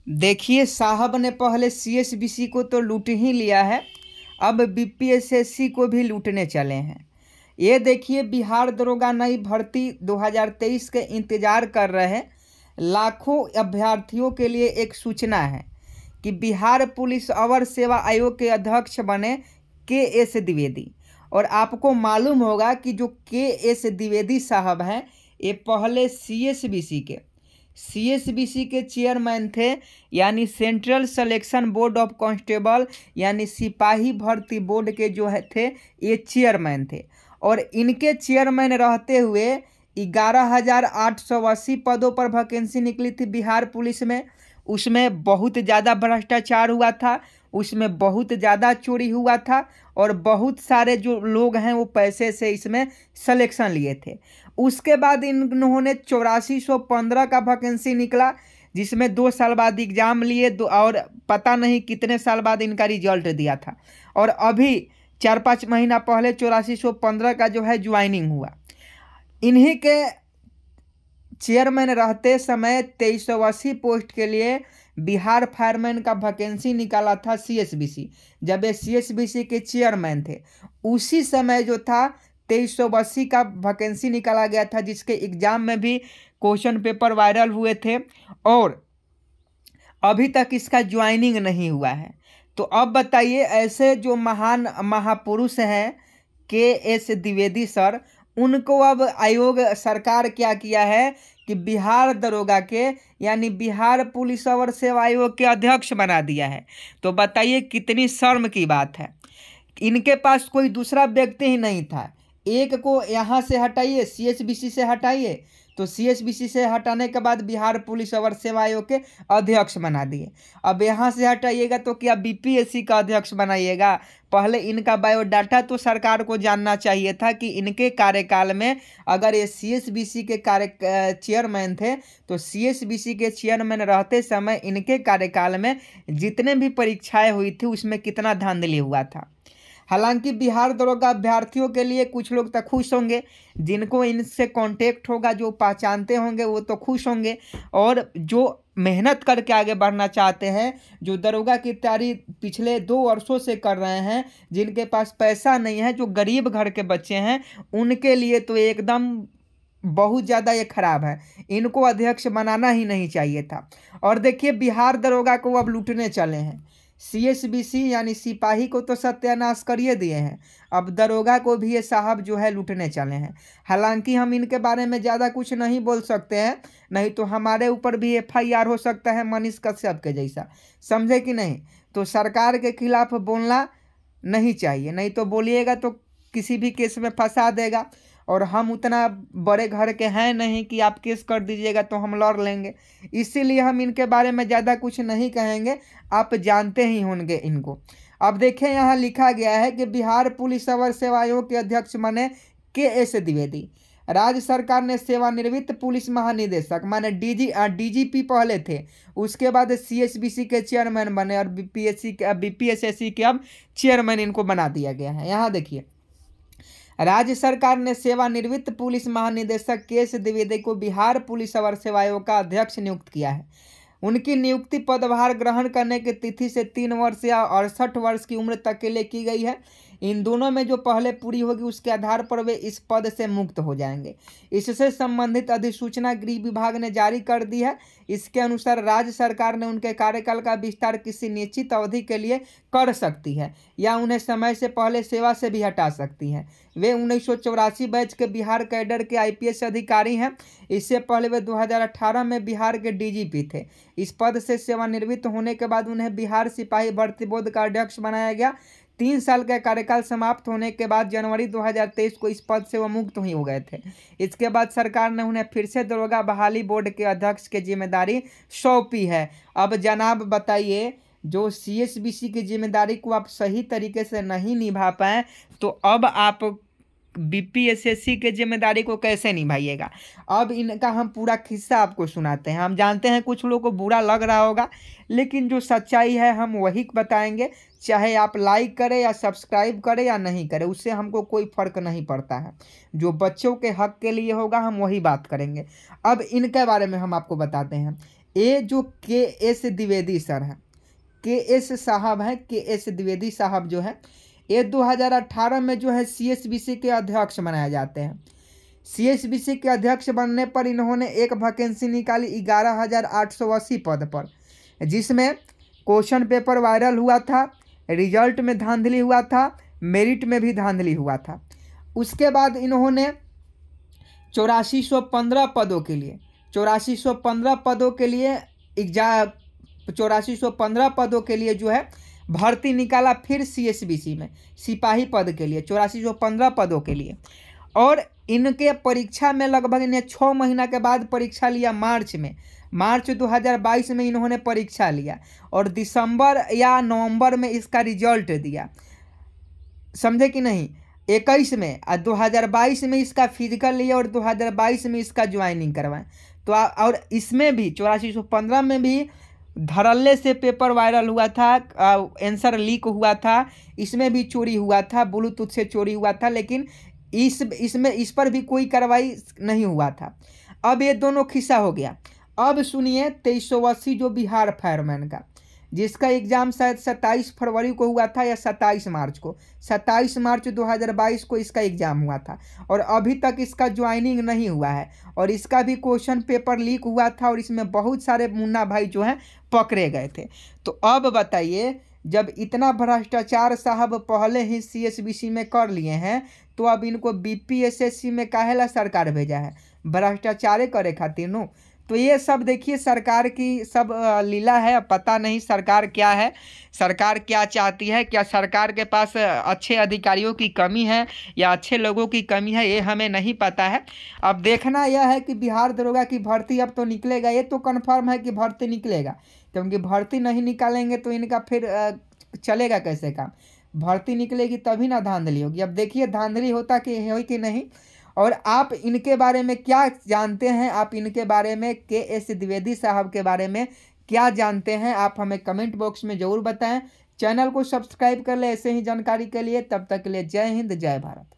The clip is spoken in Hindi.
देखिए साहब ने पहले सीएसबीसी को तो लूट ही लिया है, अब बीपीएसएससी को भी लूटने चले हैं। ये देखिए बिहार दरोगा नई भर्ती 2023 के इंतजार कर रहे लाखों अभ्यर्थियों के लिए एक सूचना है कि बिहार पुलिस अवर सेवा आयोग के अध्यक्ष बने के.एस. द्विवेदी। और आपको मालूम होगा कि जो के.एस. द्विवेदी साहब हैं ये पहले सीएसबीसी के चेयरमैन थे, यानी central selection board of constable यानी सिपाही भर्ती बोर्ड के जो है थे ये चेयरमैन थे। और इनके चेयरमैन रहते हुए 11,880 पदों पर वैकेंसी निकली थी बिहार पुलिस में। उसमें बहुत ज़्यादा भ्रष्टाचार हुआ था, उसमें बहुत ज़्यादा चोरी हुआ था और बहुत सारे जो लोग हैं वो पैसे से इसमें सिलेक्शन लिए थे। उसके बाद इन्होंने 8415 का वैकेंसी निकला, जिसमें 2 साल बाद एग्ज़ाम लिए और पता नहीं कितने साल बाद इनका रिजल्ट दिया था। और अभी 4-5 महीना पहले 8415 का जो है ज्वाइनिंग हुआ। इन्हीं के चेयरमैन रहते समय 2380 पोस्ट के लिए बिहार फायरमैन का वैकेंसी निकाला था सीएसबीसी, जब ये सीएसबीसी के चेयरमैन थे। उसी समय जो था 2380 का वैकेंसी निकाला गया था, जिसके एग्ज़ाम में भी क्वेश्चन पेपर वायरल हुए थे और अभी तक इसका ज्वाइनिंग नहीं हुआ है। तो अब बताइए ऐसे जो महान महापुरुष हैं के.एस. द्विवेदी सर, उनको अब आयोग सरकार क्या किया है कि बिहार दरोगा के यानी बिहार पुलिस अवर सेवा आयोग के अध्यक्ष बना दिया है। तो बताइए कितनी शर्म की बात है। इनके पास कोई दूसरा व्यक्ति ही नहीं था। एक को यहाँ से हटाइए, सीएसबीसी से हटाइए, तो सीएसबीसी से हटाने के बाद बिहार पुलिस अवर सेवा आयोग के अध्यक्ष बना दिए। अब यहाँ से हटाइएगा तो क्या बीपीएससी का अध्यक्ष बनाइएगा? पहले इनका बायोडाटा तो सरकार को जानना चाहिए था कि इनके कार्यकाल में अगर ये सीएसबीसी के चेयरमैन थे तो सीएसबीसी के चेयरमैन रहते समय इनके कार्यकाल में जितने भी परीक्षाएं हुई थी उसमें कितना धांधली हुआ था। हालांकि बिहार दरोगा अभ्यर्थियों के लिए कुछ लोग तो खुश होंगे, जिनको इनसे कांटेक्ट होगा, जो पहचानते होंगे वो तो खुश होंगे। और जो मेहनत करके आगे बढ़ना चाहते हैं, जो दरोगा की तैयारी पिछले 2 वर्षों से कर रहे हैं, जिनके पास पैसा नहीं है, जो गरीब घर के बच्चे हैं, उनके लिए तो एकदम बहुत ज़्यादा ये खराब है। इनको अध्यक्ष बनाना ही नहीं चाहिए था। और देखिए बिहार दरोगा को अब लूटने चले हैं। सीएसबीसी यानी सिपाही को तो सत्यानाश करिए दिए हैं, अब दरोगा को भी ये साहब जो है लूटने चले हैं। हालांकि हम इनके बारे में ज़्यादा कुछ नहीं बोल सकते हैं, नहीं तो हमारे ऊपर भी एफआईआर हो सकता है मनीष कश्यप के जैसा, समझे कि नहीं। तो सरकार के खिलाफ बोलना नहीं चाहिए, नहीं तो बोलिएगा तो किसी भी केस में फंसा देगा। और हम उतना बड़े घर के हैं नहीं कि आप केस कर दीजिएगा तो हम लड़ लेंगे, इसीलिए हम इनके बारे में ज़्यादा कुछ नहीं कहेंगे, आप जानते ही होंगे इनको। अब देखें यहाँ लिखा गया है कि बिहार पुलिस अवर सेवा आयोग के अध्यक्ष बने के.एस. द्विवेदी। राज्य सरकार ने सेवानिवृत्त पुलिस महानिदेशक माने डीजीपी पहले थे, उसके बाद सीएसबीसी के चेयरमैन बने और बीपीएसएससी के अब चेयरमैन इनको बना दिया गया है। यहाँ देखिए राज्य सरकार ने सेवानिवृत्त पुलिस महानिदेशक के.एस. द्विवेदी को बिहार पुलिस अवर सेवा आयोग का अध्यक्ष नियुक्त किया है। उनकी नियुक्ति पदभार ग्रहण करने की तिथि से 3 वर्ष या 68 वर्ष की उम्र तक के लिए की गई है। इन दोनों में जो पहले पूरी होगी उसके आधार पर वे इस पद से मुक्त हो जाएंगे। इससे संबंधित अधिसूचना गृह विभाग ने जारी कर दी है। इसके अनुसार राज्य सरकार ने उनके कार्यकाल का विस्तार किसी निश्चित अवधि के लिए कर सकती है या उन्हें समय से पहले सेवा से भी हटा सकती है। वे 1984 बैच के बिहार कैडर के आईपीएस अधिकारी हैं। इससे पहले वे 2018 में बिहार के डीजीपी थे। इस पद से सेवानिवृत्त होने के बाद उन्हें बिहार सिपाही भर्ती बोर्ड का अध्यक्ष बनाया गया। 3 साल का कार्यकाल समाप्त होने के बाद जनवरी 2023 को इस पद से वो मुक्त ही हो गए थे। इसके बाद सरकार ने उन्हें फिर से दरोगा बहाली बोर्ड के अध्यक्ष की जिम्मेदारी सौंपी है। अब जनाब बताइए, जो सीएसबीसी की जिम्मेदारी को आप सही तरीके से नहीं निभा पाए तो अब आप बीपीएसएससी के जिम्मेदारी को कैसे निभाइएगा? अब इनका हम पूरा किस्सा आपको सुनाते हैं। हम जानते हैं कुछ लोगों को बुरा लग रहा होगा, लेकिन जो सच्चाई है हम वही बताएंगे। चाहे आप लाइक करें या सब्सक्राइब करें या नहीं करें, उससे हमको कोई फ़र्क नहीं पड़ता है। जो बच्चों के हक के लिए होगा हम वही बात करेंगे। अब इनके बारे में हम आपको बताते हैं। ये जो KS द्विवेदी सर हैं, KS साहब हैं, KS द्विवेदी साहब जो है ये 2018 में जो है CSBC के अध्यक्ष बनाए जाते हैं। CSBC के अध्यक्ष बनने पर इन्होंने एक वैकेंसी निकाली 11,880 पद पर, जिसमें क्वेश्चन पेपर वायरल हुआ था, रिजल्ट में धांधली हुआ था, मेरिट में भी धांधली हुआ था। उसके बाद इन्होंने 8415 पदों के लिए 8415 पदों के लिए 8415 पदों के लिए जो है भर्ती निकाला फिर CSBC में सिपाही पद के लिए 8415 पदों के लिए। और इनके परीक्षा में लगभग इन्हें 6 महीना के बाद परीक्षा लिया मार्च 2022 में इन्होंने परीक्षा लिया और दिसंबर या नवंबर में इसका रिजल्ट दिया, समझे कि नहीं। 21 में 2022 में इसका फिजिकल लिया और 2022 में इसका ज्वाइनिंग करवाएं। तो और इसमें भी 8415 में भी धड़ल्ले से पेपर वायरल हुआ था, आंसर लीक हुआ था, इसमें भी चोरी हुआ था, ब्लूटूथ से चोरी हुआ था, लेकिन इस पर भी कोई कार्रवाई नहीं हुआ था। अब ये दोनों खिस्सा हो गया। अब सुनिए 2380 जो बिहार फायरमैन का, जिसका एग्ज़ाम शायद 27 फरवरी को हुआ था या 27 मार्च को, 27 मार्च 2022 को इसका एग्ज़ाम हुआ था और अभी तक इसका ज्वाइनिंग नहीं हुआ है और इसका भी क्वेश्चन पेपर लीक हुआ था और इसमें बहुत सारे मुन्ना भाई जो हैं पकड़े गए थे। तो अब बताइए, जब इतना भ्रष्टाचार साहब पहले ही CSBC में कर लिए हैं तो अब इनको BPSSC में काहेला सरकार भेजा है? भ्रष्टाचार करे खातिर नो। तो ये सब देखिए सरकार की सब लीला है। पता नहीं सरकार क्या है, सरकार क्या चाहती है, क्या सरकार के पास अच्छे अधिकारियों की कमी है या अच्छे लोगों की कमी है, ये हमें नहीं पता है। अब देखना यह है कि बिहार दरोगा की भर्ती अब तो निकलेगा, ये तो कन्फर्म है कि भर्ती निकलेगा, क्योंकि भर्ती नहीं निकालेंगे तो इनका फिर चलेगा कैसे काम। भर्ती निकलेगी तभी ना धांधली होगी। अब देखिए धांधली होता कि नहीं। और आप इनके बारे में क्या जानते हैं, आप इनके बारे में KS द्विवेदी साहब के बारे में क्या जानते हैं, आप हमें कमेंट बॉक्स में ज़रूर बताएं। चैनल को सब्सक्राइब कर ले ऐसे ही जानकारी के लिए। तब तक के लिए जय हिंद, जय भारत।